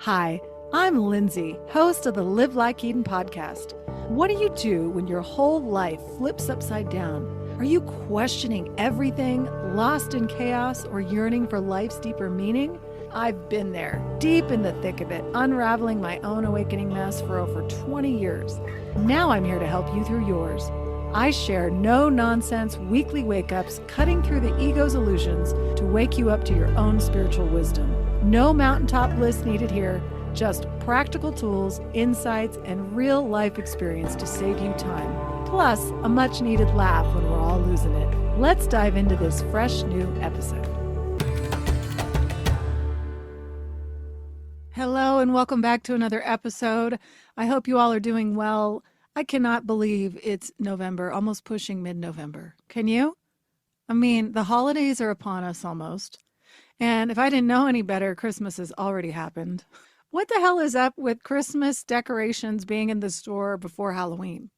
Hi, I'm Lindsay, host of the Live Like Eden podcast. What do you do when your whole life flips upside down? Are you questioning everything, lost in chaos, or yearning for life's deeper meaning? I've been there, deep in the thick of it, unraveling my own awakening mess for over 20 years. Now I'm here to help you through yours. I share no-nonsense weekly wake-ups, cutting through the ego's illusions to wake you up to your own spiritual wisdom. No mountaintop bliss needed here, just practical tools, insights, and real-life experience to save you time. Plus, a much-needed laugh when we're all losing it. Let's dive into this fresh new episode. Hello, and welcome back to another episode. I hope you all are doing well. I cannot believe it's November, almost pushing mid-November. Can you? I mean, the holidays are upon us almost. And if I didn't know any better, Christmas has already happened. What the hell is up with Christmas decorations being in the store before Halloween?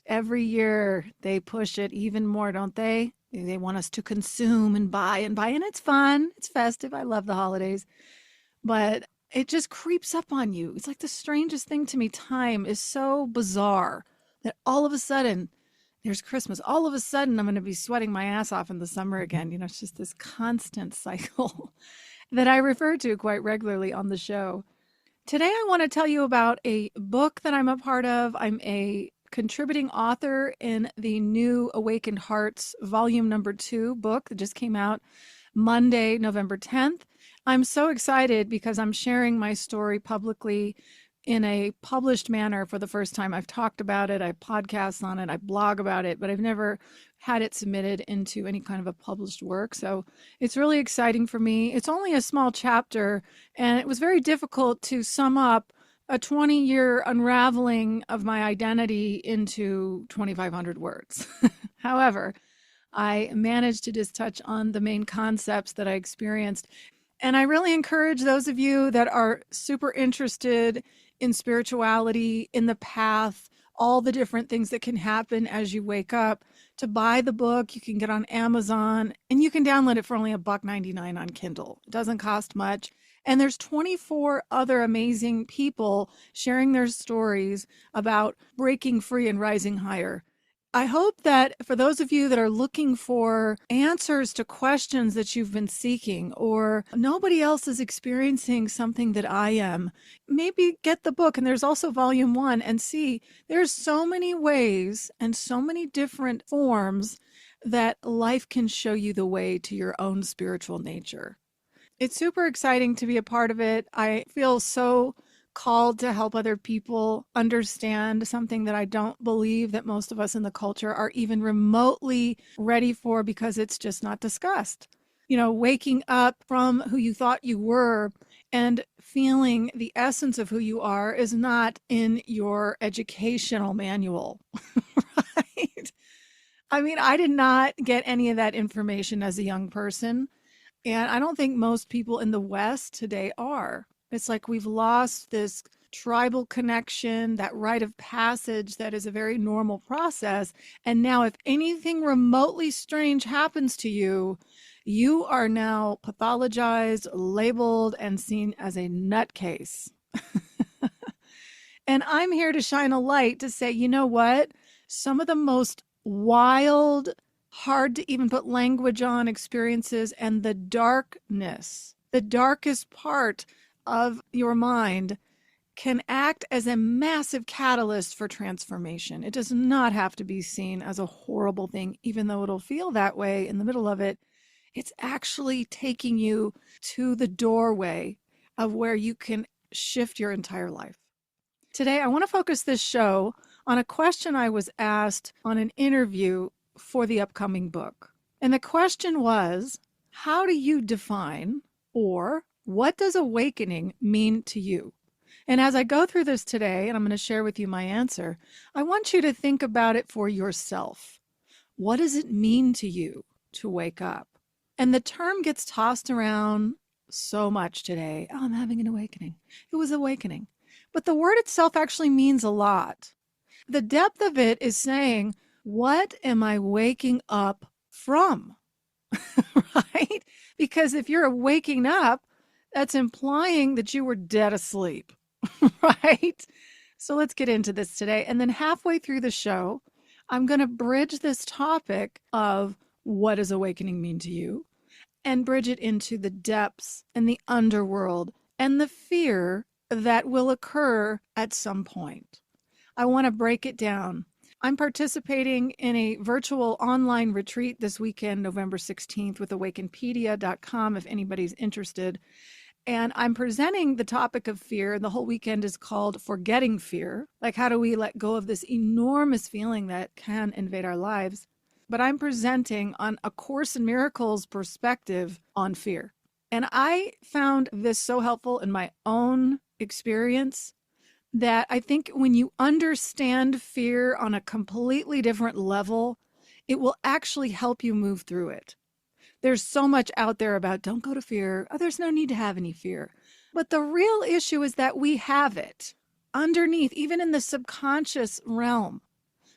Every year they push it even more, don't they? They want us to consume and buy, and it's fun. It's festive. I love the holidays. But it just creeps up on you. It's like the strangest thing to me. Time is so bizarre that all of a sudden there's Christmas. All of a sudden I'm going to be sweating my ass off in the summer again. You know, it's just this constant cycle that I refer to quite regularly on the show. Today I want to tell you about a book that I'm a part of. I'm a contributing author in the new Awakened Hearts volume number 2 book that just came out Monday, November 10th. I'm so excited because I'm sharing my story publicly in a published manner for the first time. I've talked about it, I podcast on it, I blog about it, but I've never had it submitted into any kind of a published work. So it's really exciting for me. It's only a small chapter, and it was very difficult to sum up a 20-year unraveling of my identity into 2,500 words. However, I managed to just touch on the main concepts that I experienced. And I really encourage those of you that are super interested in spirituality, in the path, all the different things that can happen as you wake up, to buy the book. You can get on Amazon and you can download it for only $1.99 on Kindle. It doesn't cost much. And there's 24 other amazing people sharing their stories about breaking free and rising higher. I hope that for those of you that are looking for answers to questions that you've been seeking, or nobody else is experiencing something that I am, maybe get the book. And there's also volume 1, and see there's so many ways and so many different forms that life can show you the way to your own spiritual nature. It's super exciting to be a part of it. I feel so called to help other people understand something that I don't believe that most of us in the culture are even remotely ready for, because it's just not discussed. You know, waking up from who you thought you were and feeling the essence of who you are is not in your educational manual, right? I mean, I did not get any of that information as a young person. And I don't think most people in the West today are. It's like we've lost this tribal connection, that rite of passage that is a very normal process. And now if anything remotely strange happens to you, you are now pathologized, labeled, and seen as a nutcase. And I'm here to shine a light to say, you know what? Some of the most wild, hard to even put language on experiences, and the darkness, the darkest part of your mind, can act as a massive catalyst for transformation. It does not have to be seen as a horrible thing, even though it'll feel that way in the middle of it. It's actually taking you to the doorway of where you can shift your entire life. Today, I want to focus this show on a question I was asked on an interview for the upcoming book. And the question was, how do you define, or what does awakening mean to you? And as I go through this today, and I'm going to share with you my answer, I want you to think about it for yourself. What does it mean to you to wake up? And the term gets tossed around so much today. Oh, I'm having an awakening. It was awakening. But the word itself actually means a lot. The depth of it is saying, what am I waking up from? Right? Because if you're waking up, That's implying that you were dead asleep, right? So let's get into this today. And then halfway through the show, I'm going to bridge this topic of what does awakening mean to you and bridge it into the depths and the underworld and the fear that will occur at some point. I want to break it down. I'm participating in a virtual online retreat this weekend, November 16th, with awakenpedia.com if anybody's interested. And I'm presenting the topic of fear. The whole weekend is called Forgetting Fear. Like, how do we let go of this enormous feeling that can invade our lives? But I'm presenting on A Course in Miracles perspective on fear. And I found this so helpful in my own experience that I think when you understand fear on a completely different level, it will actually help you move through it. There's so much out there about don't go to fear. Oh, there's no need to have any fear. But the real issue is that we have it underneath, even in the subconscious realm.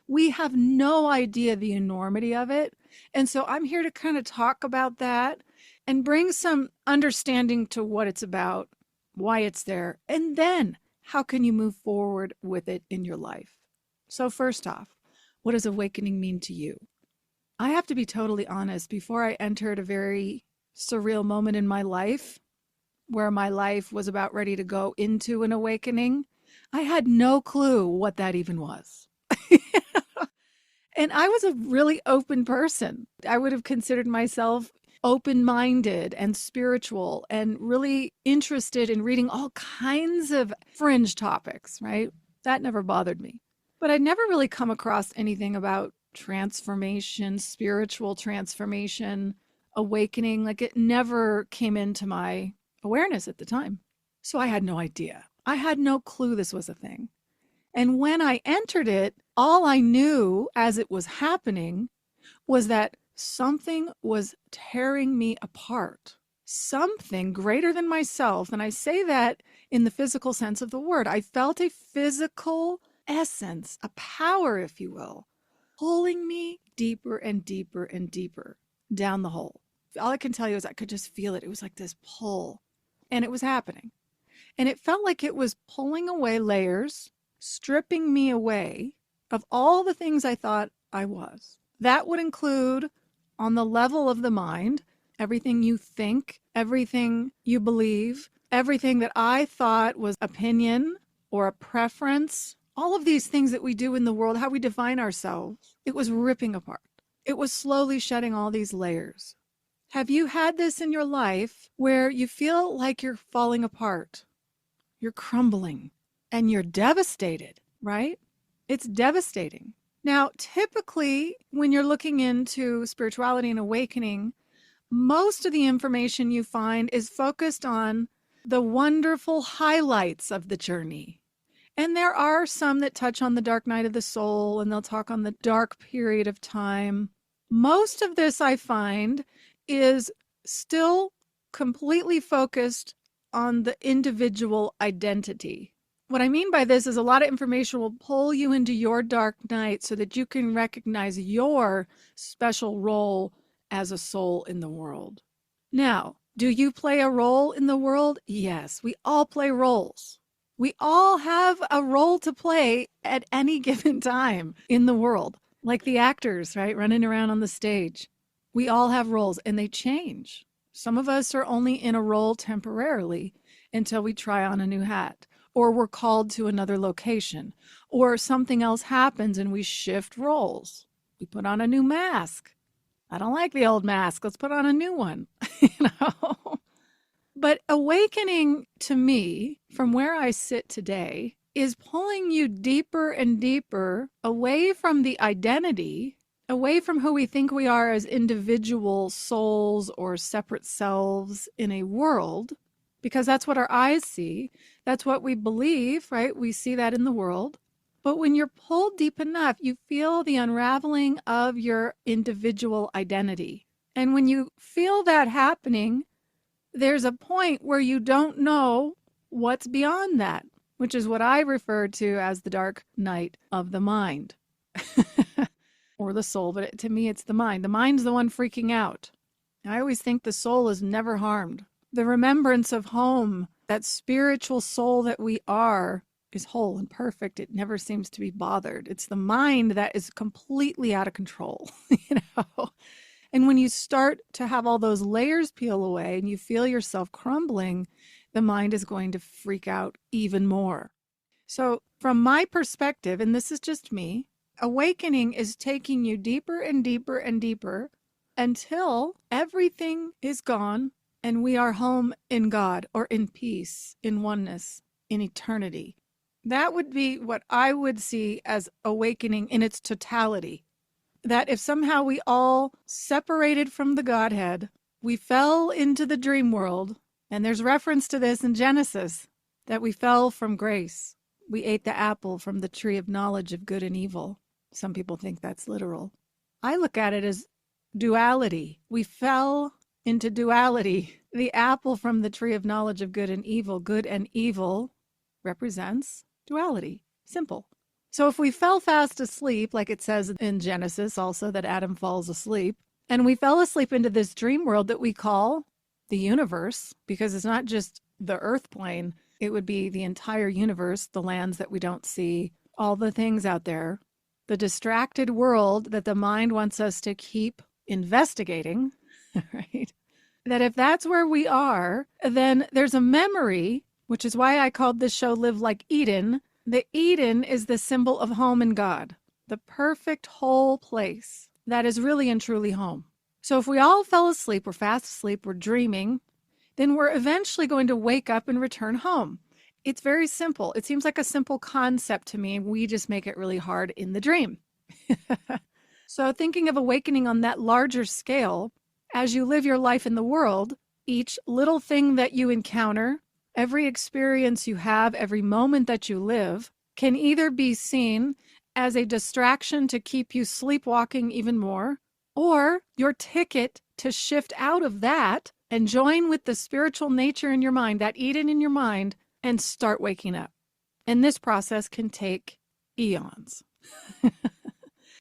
We have no idea the enormity of it. And so I'm here to kind of talk about that and bring some understanding to what it's about, why it's there, and then how can you move forward with it in your life? So first off, what does awakening mean to you? I have to be totally honest. Before I entered a very surreal moment in my life where my life was about ready to go into an awakening, I had no clue what that even was. And I was a really open person. I would have considered myself open-minded and spiritual and really interested in reading all kinds of fringe topics, right? That never bothered me. But I'd never really come across anything about transformation, spiritual transformation, awakening. Like, it never came into my awareness at the time. So I had no idea. I had no clue this was a thing. And when I entered it, all I knew as it was happening was that something was tearing me apart, something greater than myself. And I say that in the physical sense of the word. I felt a physical essence, a power, if you will, pulling me deeper and deeper and deeper down the hole. All I can tell you is I could just feel it. It was like this pull, and it was happening. And it felt like it was pulling away layers, stripping me away of all the things I thought I was. That would include, on the level of the mind, everything you think, everything you believe, everything that I thought was opinion or a preference, all of these things that we do in the world, how we define ourselves. It was ripping apart. It was slowly shedding all these layers. Have you had this in your life where you feel like you're falling apart? You're crumbling and you're devastated, right? It's devastating. Now, typically, when you're looking into spirituality and awakening, most of the information you find is focused on the wonderful highlights of the journey. And there are some that touch on the dark night of the soul, and they'll talk on the dark period of time. Most of this, I find, is still completely focused on the individual identity. What I mean by this is a lot of information will pull you into your dark night so that you can recognize your special role as a soul in the world. Now, do you play a role in the world? Yes, we all play roles. We all have a role to play at any given time in the world, like the actors, right, running around on the stage. We all have roles, and they change. Some of us are only in a role temporarily until we try on a new hat, or we're called to another location, or something else happens and we shift roles. We put on a new mask. I don't like the old mask. Let's put on a new one. you know. But awakening, to me, from where I sit today, is pulling you deeper and deeper away from the identity, away from who we think we are as individual souls or separate selves in a world, because that's what our eyes see. That's what we believe, right? We see that in the world. But when you're pulled deep enough, you feel the unraveling of your individual identity. And when you feel that happening, there's a point where you don't know what's beyond that, which is what I refer to as the dark night of the mind or the soul. But to me, it's the mind. The mind's the one freaking out. I always think the soul is never harmed. The remembrance of home, that spiritual soul that we are, is whole and perfect. It never seems to be bothered. It's the mind that is completely out of control, you know? And when you start to have all those layers peel away and you feel yourself crumbling, the mind is going to freak out even more. So, from my perspective, and this is just me, awakening is taking you deeper and deeper and deeper until everything is gone and we are home in God or in peace, in oneness, in eternity. That would be what I would see as awakening in its totality. That if somehow we all separated from the Godhead, we fell into the dream world, and there's reference to this in Genesis, that we fell from grace. We ate the apple from the tree of knowledge of good and evil. Some people think that's literal. I look at it as duality. We fell into duality. The apple from the tree of knowledge of good and evil represents duality. Simple. So if we fell fast asleep, like it says in Genesis also that Adam falls asleep, and we fell asleep into this dream world that we call the universe, because it's not just the earth plane, it would be the entire universe, the lands that we don't see, all the things out there, the distracted world that the mind wants us to keep investigating, right? That if that's where we are, then there's a memory, which is why I called this show Live Like Eden. The Eden is the symbol of home in God, the perfect whole place that is really and truly home. So if we all fell asleep, we're fast asleep, we're dreaming, then we're eventually going to wake up and return home. It's very simple. It seems like a simple concept to me. We just make it really hard in the dream. So thinking of awakening on that larger scale, as you live your life in the world, each little thing that you encounter, every experience you have, every moment that you live, can either be seen as a distraction to keep you sleepwalking even more, or your ticket to shift out of that and join with the spiritual nature in your mind, that Eden in your mind, and start waking up. And this process can take eons.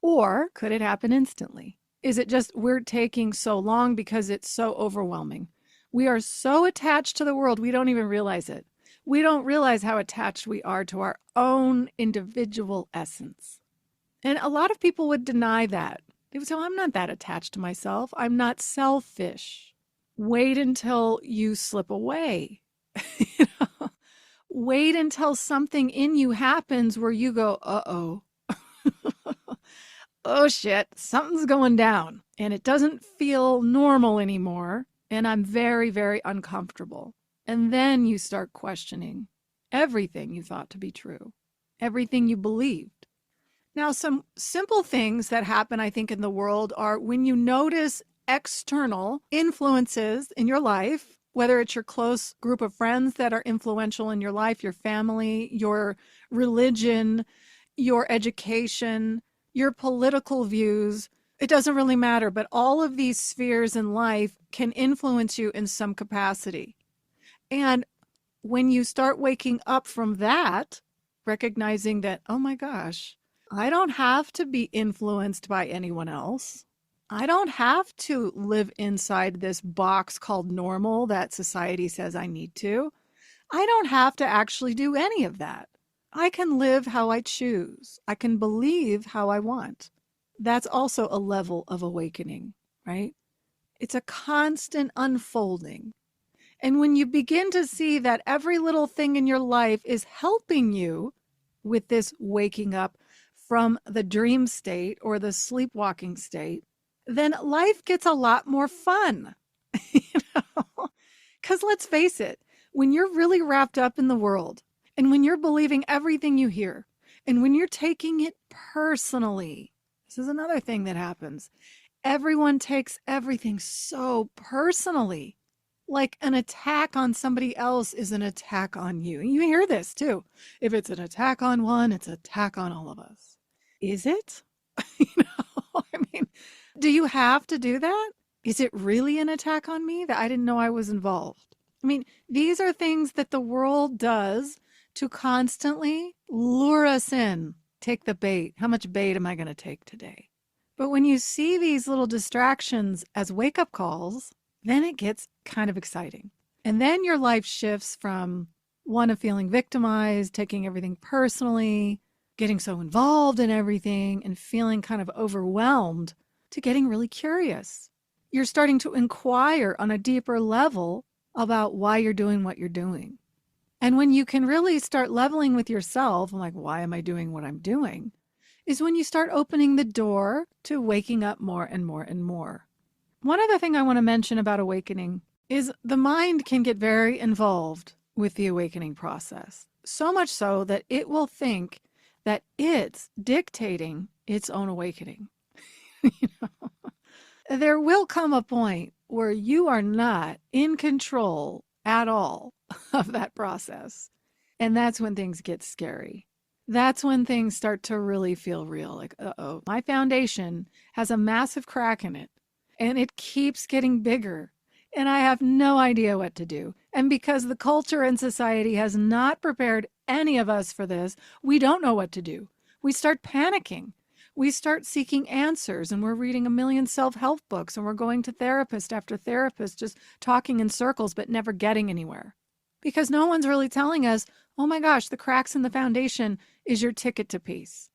Or could it happen instantly? Is it just we're taking so long because it's so overwhelming? We are so attached to the world, we don't even realize it. We don't realize how attached we are to our own individual essence. And a lot of people would deny that. They would say, well, I'm not that attached to myself. I'm not selfish. Wait until you slip away. You know? Wait until something in you happens where you go, uh-oh. Oh shit, something's going down and it doesn't feel normal anymore. And I'm very, very uncomfortable. And then you start questioning everything you thought to be true, everything you believed. Now, some simple things that happen, I think, in the world are when you notice external influences in your life, whether it's your close group of friends that are influential in your life, your family, your religion, your education, your political views, it doesn't really matter, but all of these spheres in life can influence you in some capacity. And when you start waking up from that, recognizing that, oh my gosh, I don't have to be influenced by anyone else. I don't have to live inside this box called normal that society says I need to. I don't have to actually do any of that. I can live how I choose. I can believe how I want. That's also a level of awakening, right? It's a constant unfolding. And when you begin to see that every little thing in your life is helping you with this waking up from the dream state or the sleepwalking state, then life gets a lot more fun. You know? Because let's face it, when you're really wrapped up in the world, and when you're believing everything you hear, and when you're taking it personally, this is another thing that happens. Everyone takes everything so personally. Like an attack on somebody else is an attack on you. And you hear this too. If it's an attack on one, it's an attack on all of us. Is it? You know, I mean, do you have to do that? Is it really an attack on me that I didn't know I was involved? I mean, these are things that the world does to constantly lure us in. Take the bait. How much bait am I going to take today? But when you see these little distractions as wake-up calls, then it gets kind of exciting. And then your life shifts from one of feeling victimized, taking everything personally, getting so involved in everything and feeling kind of overwhelmed, to getting really curious. You're starting to inquire on a deeper level about why you're doing what you're doing. And when you can really start leveling with yourself, I'm like, why am I doing what I'm doing? Is when you start opening the door to waking up more and more and more. One other thing I want to mention about awakening is the mind can get very involved with the awakening process. So much so that it will think that it's dictating its own awakening. You know? There will come a point where you are not in control at all of that process. And that's when things get scary. That's when things start to really feel real. Like, uh-oh, my foundation has a massive crack in it and it keeps getting bigger. And I have no idea what to do. And because the culture and society has not prepared any of us for this, we don't know what to do. We start panicking. We start seeking answers, and we're reading a million self-help books, and we're going to therapist after therapist, just talking in circles, but never getting anywhere. Because no one's really telling us, oh my gosh, the cracks in the foundation is your ticket to peace.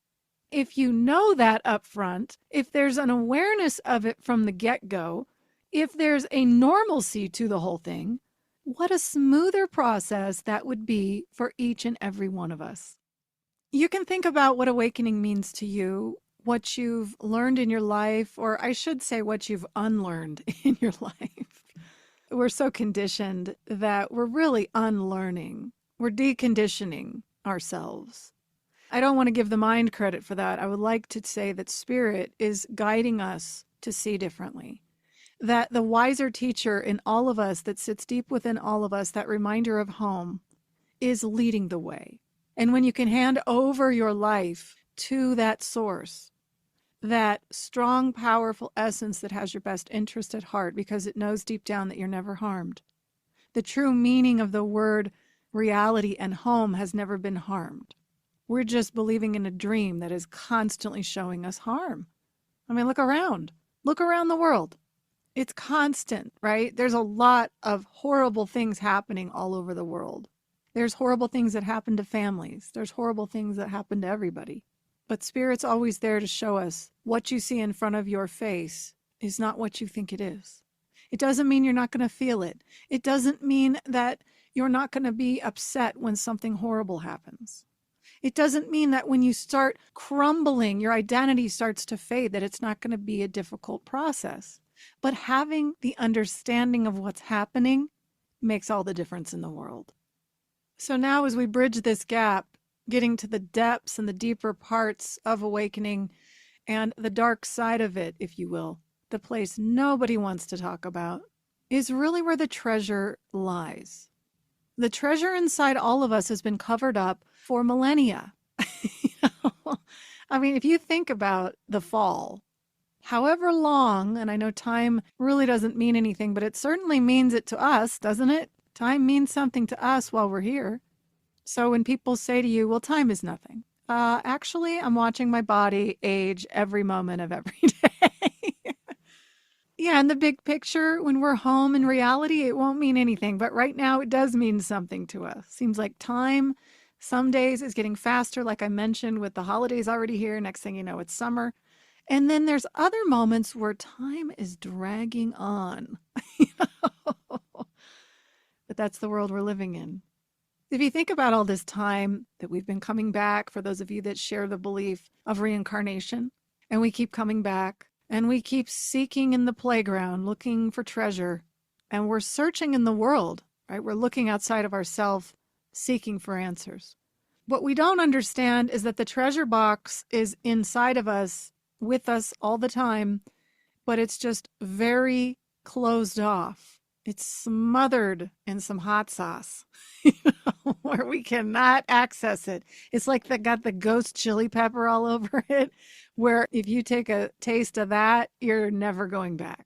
If you know that up front, if there's an awareness of it from the get-go, if there's a normalcy to the whole thing, what a smoother process that would be for each and every one of us. You can think about what awakening means to you, what you've learned in your life, or I should say what you've unlearned in your life. We're so conditioned that we're really unlearning. We're deconditioning ourselves. I don't want to give the mind credit for that. I would like to say that spirit is guiding us to see differently. That the wiser teacher in all of us that sits deep within all of us, that reminder of home, is leading the way. And when you can hand over your life to that source, that strong, powerful essence that has your best interest at heart because it knows deep down that you're never harmed. The true meaning of the word reality and home has never been harmed. We're just believing in a dream that is constantly showing us harm. I mean, look around. Look around the world. It's constant, right? There's a lot of horrible things happening all over the world. There's horrible things that happen to families. There's horrible things that happen to everybody. But Spirit's always there to show us what you see in front of your face is not what you think it is. It doesn't mean you're not going to feel it. It doesn't mean that you're not going to be upset when something horrible happens. It doesn't mean that when you start crumbling, your identity starts to fade, that it's not going to be a difficult process. But having the understanding of what's happening makes all the difference in the world. So now as we bridge this gap, getting to the depths and the deeper parts of awakening and the dark side of it, if you will, the place nobody wants to talk about, is really where the treasure lies. The treasure inside all of us has been covered up for millennia. I mean, if you think about the fall, however long, and I know time really doesn't mean anything, but it certainly means it to us, doesn't it? Time means something to us while we're here. So when people say to you, well, time is nothing. Actually, I'm watching my body age every moment of every day. Yeah, in the big picture, when we're home in reality, it won't mean anything. But right now, it does mean something to us. Seems like time some days is getting faster, like I mentioned, with the holidays already here. Next thing you know, it's summer. And then there's other moments where time is dragging on. But that's the world we're living in. If you think about all this time that we've been coming back, for those of you that share the belief of reincarnation, and we keep coming back, and we keep seeking in the playground, looking for treasure, and we're searching in the world, right? We're looking outside of ourselves, seeking for answers. What we don't understand is that the treasure box is inside of us, with us all the time, but it's just very closed off. It's smothered in some hot sauce, where we cannot access it. It's like they got the ghost chili pepper all over it, where if you take a taste of that, you're never going back.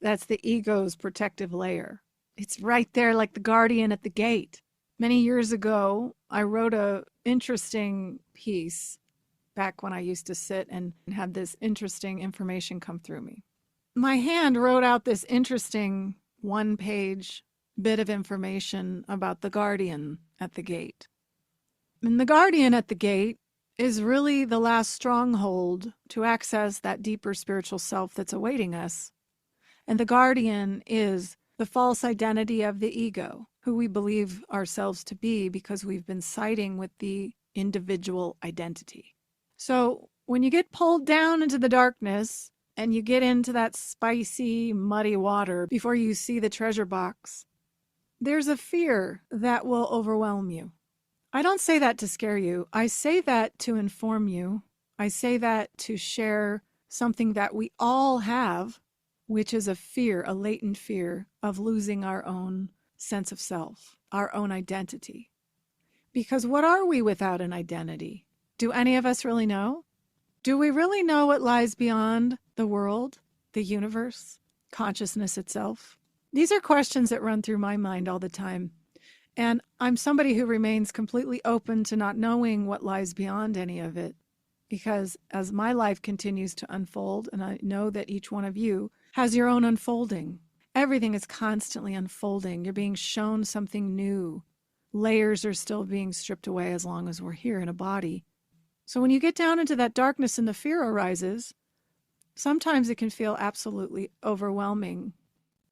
That's the ego's protective layer. It's right there like the guardian at the gate. Many years ago, I wrote a interesting piece back when I used to sit and have this interesting information come through me. My hand wrote out this interesting one-page bit of information about the guardian at the gate. And the guardian at the gate is really the last stronghold to access that deeper spiritual self that's awaiting us. And the guardian is the false identity of the ego, who we believe ourselves to be because we've been siding with the individual identity. So when you get pulled down into the darkness and you get into that spicy, muddy water before you see the treasure box, there's a fear that will overwhelm you. I don't say that to scare you. I say that to inform you. I say that to share something that we all have, which is a fear, a latent fear of losing our own sense of self, our own identity. Because what are we without an identity? Do any of us really know? Do we really know what lies beyond the world, the universe, consciousness itself? These are questions that run through my mind all the time. And I'm somebody who remains completely open to not knowing what lies beyond any of it. Because as my life continues to unfold, and I know that each one of you has your own unfolding, everything is constantly unfolding. You're being shown something new. Layers are still being stripped away as long as we're here in a body. So when you get down into that darkness and the fear arises, sometimes it can feel absolutely overwhelming,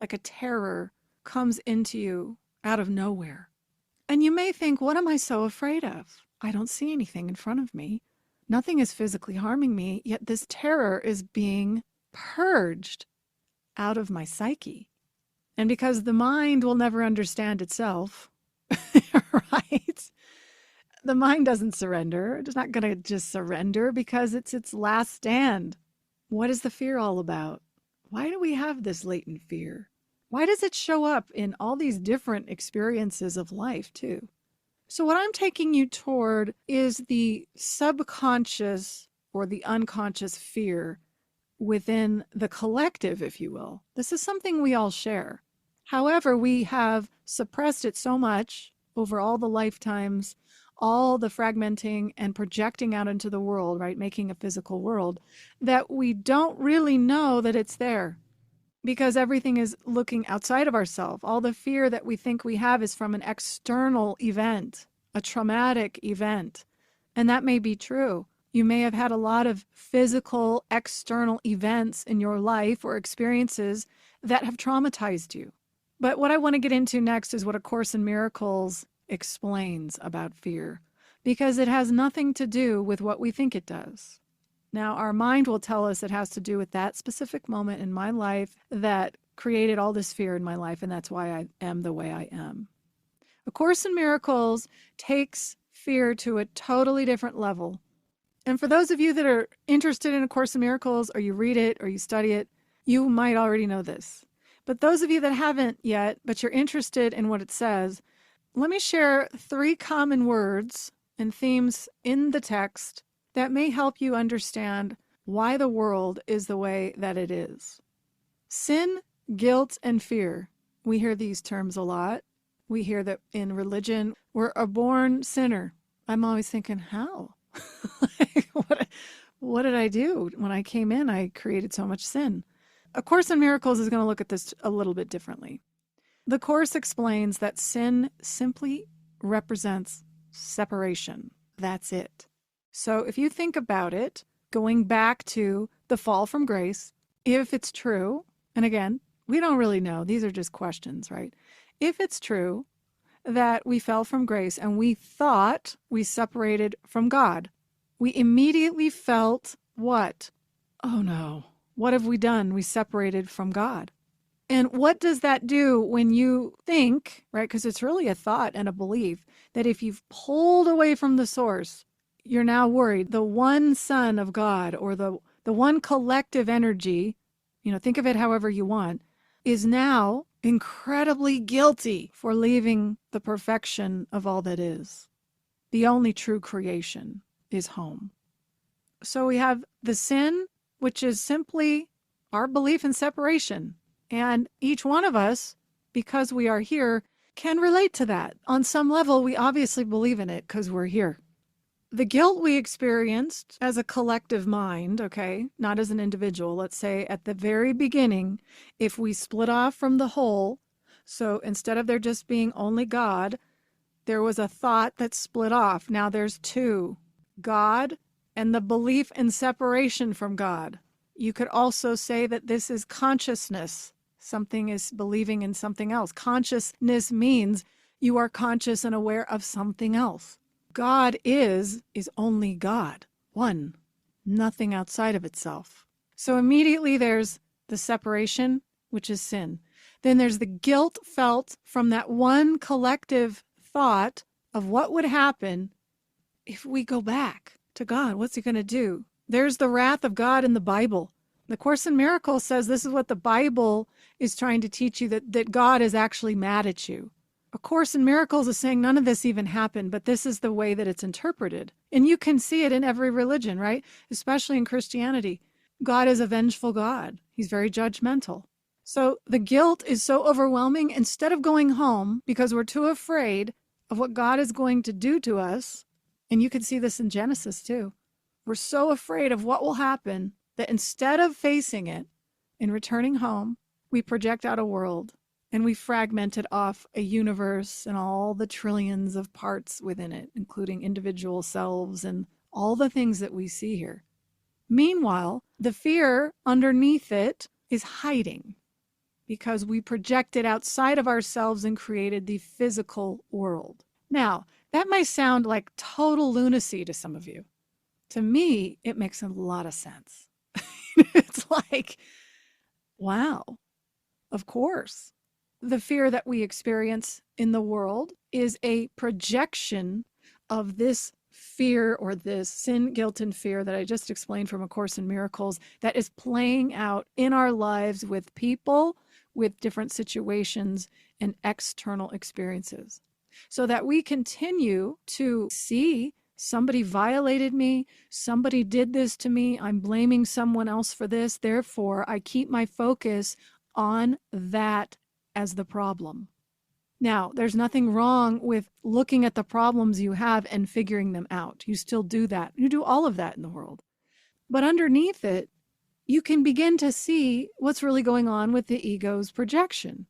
like a terror comes into you out of nowhere. And you may think, what am I so afraid of? I don't see anything in front of me. Nothing is physically harming me, yet this terror is being purged out of my psyche. And because the mind will never understand itself, right? The mind doesn't surrender. It's not going to just surrender because it's its last stand. What is the fear all about? Why do we have this latent fear? Why does it show up in all these different experiences of life too? So what I'm taking you toward is the subconscious or the unconscious fear within the collective, if you will. This is something we all share. However, we have suppressed it so much over all the lifetimes, all the fragmenting and projecting out into the world, right, making a physical world, that we don't really know that it's there. Because everything is looking outside of ourselves. All the fear that we think we have is from an external event, a traumatic event. And that may be true. You may have had a lot of physical, external events in your life or experiences that have traumatized you. But what I want to get into next is what A Course in Miracles explains about fear, because it has nothing to do with what we think it does. Now, our mind will tell us it has to do with that specific moment in my life that created all this fear in my life, and that's why I am the way I am. A Course in Miracles takes fear to a totally different level. And for those of you that are interested in A Course in Miracles, or you read it, or you study it, you might already know this. But those of you that haven't yet, but you're interested in what it says, let me share 3 common words and themes in the text that may help you understand why the world is the way that it is. Sin, guilt, and fear. We hear these terms a lot. We hear that in religion, we're a born sinner. I'm always thinking, how? What did I do? When I came in, I created so much sin. A Course in Miracles is going to look at this a little bit differently. The Course explains that sin simply represents separation. That's it. So if you think about it, going back to the fall from grace, if it's true, and again, we don't really know, these are just questions, right? If it's true that we fell from grace and we thought we separated from God, we immediately felt what? Oh no, what have we done? We separated from God. And what does that do when you think, right? Because it's really a thought and a belief that if you've pulled away from the source, you're now worried. The one Son of God, or the one collective energy, think of it however you want, is now incredibly guilty for leaving the perfection of all that is. The only true creation is home. So we have the sin, which is simply our belief in separation. And each one of us, because we are here, can relate to that. On some level, we obviously believe in it because we're here. The guilt we experienced as a collective mind, okay, not as an individual, let's say at the very beginning, if we split off from the whole, So instead of there just being only God, there was a thought that split off. Now there's two: God and the belief in separation from God. You could also say that this is consciousness. Something is believing in something else. Consciousness means you are conscious and aware of something else. God is only God, one, nothing outside of itself. So immediately there's the separation, which is sin. Then there's the guilt felt from that one collective thought of what would happen if we go back to God. What's he going to do? There's the wrath of God in the Bible. The Course in Miracles says this is what the Bible is trying to teach you, that God is actually mad at you. A Course in Miracles is saying none of this even happened, but this is the way that it's interpreted. And you can see it in every religion, right? Especially in Christianity. God is a vengeful God. He's very judgmental. So the guilt is so overwhelming. Instead of going home because we're too afraid of what God is going to do to us, and you can see this in Genesis too, we're so afraid of what will happen that instead of facing it and returning home, we project out a world and we fragmented off a universe and all the trillions of parts within it, including individual selves and all the things that we see here. Meanwhile, the fear underneath it is hiding because we projected outside of ourselves and created the physical world. Now, that may sound like total lunacy to some of you. To me, it makes a lot of sense. It's like, wow, of course. The fear that we experience in the world is a projection of this fear, or this sin, guilt, and fear that I just explained from A Course in Miracles, that is playing out in our lives with people, with different situations and external experiences. So that we continue to see somebody violated me, somebody did this to me, I'm blaming someone else for this, therefore I keep my focus on that as the problem. Now, there's nothing wrong with looking at the problems you have and figuring them out. You still do that. You do all of that in the world. But underneath it, you can begin to see what's really going on with the ego's projection.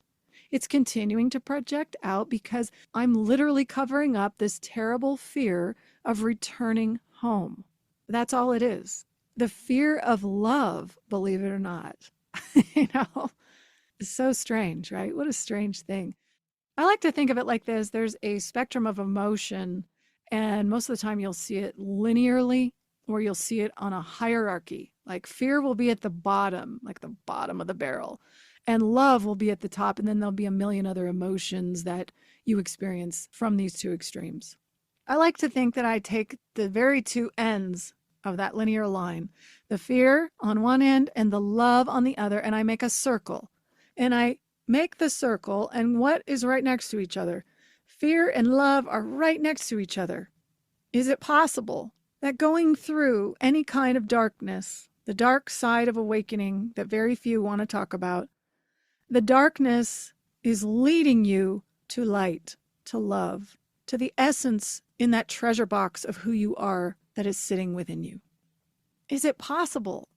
It's continuing to project out because I'm literally covering up this terrible fear of returning home. That's all it is. The fear of love, believe it or not. It's so strange, right? What a strange thing. I like to think of it like this. There's a spectrum of emotion, and most of the time you'll see it linearly, or you'll see it on a hierarchy. Like fear will be at the bottom, like the bottom of the barrel, and love will be at the top, and then there'll be a million other emotions that you experience from these two extremes. I like to think that I take the very two ends of that linear line, the fear on one end and the love on the other, and I make a circle. And I make the circle, and what is right next to each other? Fear and love are right next to each other. Is it possible that going through any kind of darkness, the dark side of awakening that very few want to talk about, the darkness is leading you to light, to love, to the essence in that treasure box of who you are that is sitting within you? Is it possible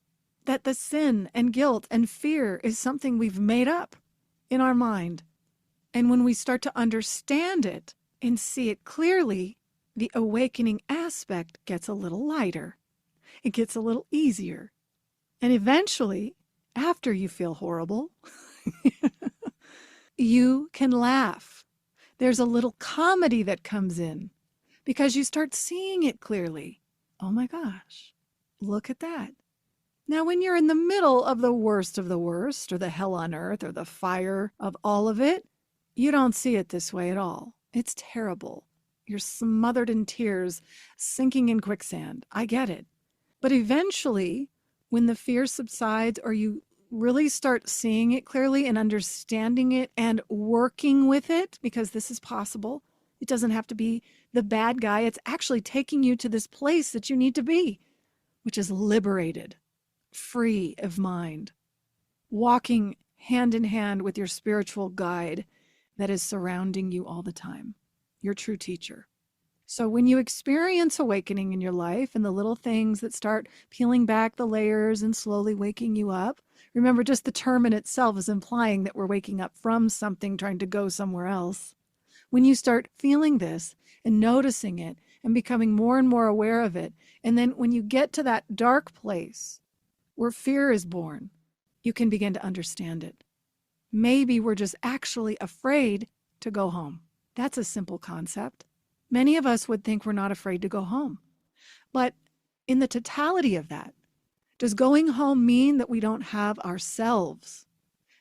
that the sin and guilt and fear is something we've made up in our mind? And when we start to understand it and see it clearly, the awakening aspect gets a little lighter. It gets a little easier. And eventually, after you feel horrible, you can laugh. There's a little comedy that comes in because you start seeing it clearly. Oh my gosh, look at that. Now, when you're in the middle of the worst, or the hell on earth, or the fire of all of it, you don't see it this way at all. It's terrible. You're smothered in tears, sinking in quicksand. I get it. But eventually, when the fear subsides, or you really start seeing it clearly and understanding it and working with it, because this is possible. It doesn't have to be the bad guy. It's actually taking you to this place that you need to be, which is liberated, free of mind, walking hand in hand with your spiritual guide that is surrounding you all the time, your true teacher. So when you experience awakening in your life and the little things that start peeling back the layers and slowly waking you up, Remember, just the term in itself is implying that we're waking up from something trying to go somewhere else. When you start feeling this and noticing it and becoming more and more aware of it, and then when you get to that dark place where fear is born, you can begin to understand it. Maybe we're just actually afraid to go home. That's a simple concept. Many of us would think we're not afraid to go home. But in the totality of that, does going home mean that we don't have ourselves?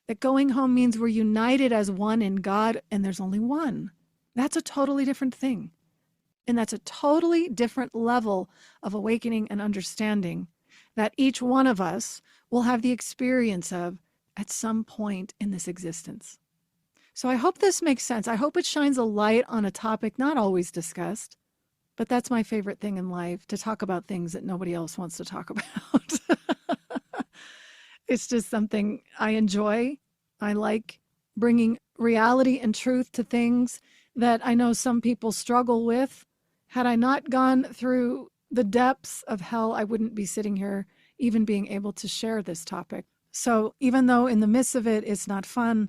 That going home means we're united as one in God and there's only one? That's a totally different thing. And that's a totally different level of awakening and understanding that each one of us will have the experience of at some point in this existence. So I hope this makes sense. I hope it shines a light on a topic not always discussed, but that's my favorite thing in life, to talk about things that nobody else wants to talk about. It's just something I enjoy. I like bringing reality and truth to things that I know some people struggle with. Had I not gone through the depths of hell, I wouldn't be sitting here even being able to share this topic. So even though in the midst of it, it's not fun,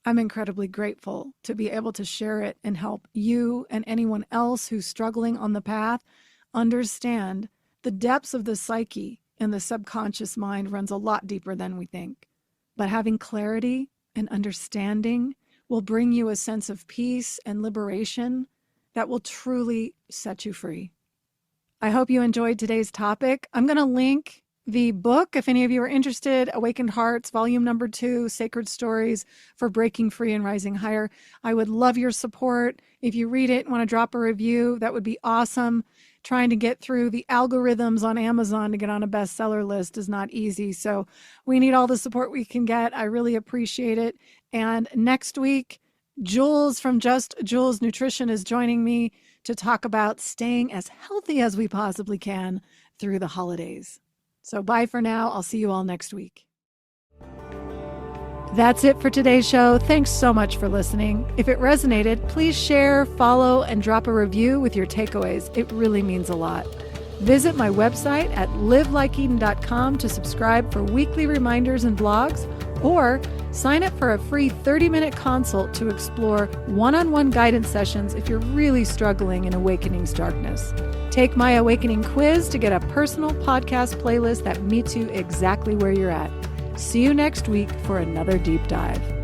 I'm incredibly grateful to be able to share it and help you and anyone else who's struggling on the path understand the depths of the psyche and the subconscious mind runs a lot deeper than we think. But having clarity and understanding will bring you a sense of peace and liberation that will truly set you free. I hope you enjoyed today's topic. I'm going to link the book, if any of you are interested, Awakened Hearts, volume number 2, Sacred Stories for Breaking Free and Rising Higher. I would love your support. If you read it and want to drop a review, that would be awesome. Trying to get through the algorithms on Amazon to get on a bestseller list is not easy. So we need all the support we can get. I really appreciate it. And next week, Jules from Just Jules Nutrition is joining me to talk about staying as healthy as we possibly can through the holidays. So bye for now. I'll see you all next week. That's it for today's show. Thanks so much for listening. If it resonated, please share, follow, and drop a review with your takeaways. It really means a lot. Visit my website at livelikeeden.com to subscribe for weekly reminders and blogs, or sign up for a free 30-minute consult to explore one-on-one guidance sessions if you're really struggling in awakening's darkness. Take my awakening quiz to get a personal podcast playlist that meets you exactly where you're at. See you next week for another deep dive.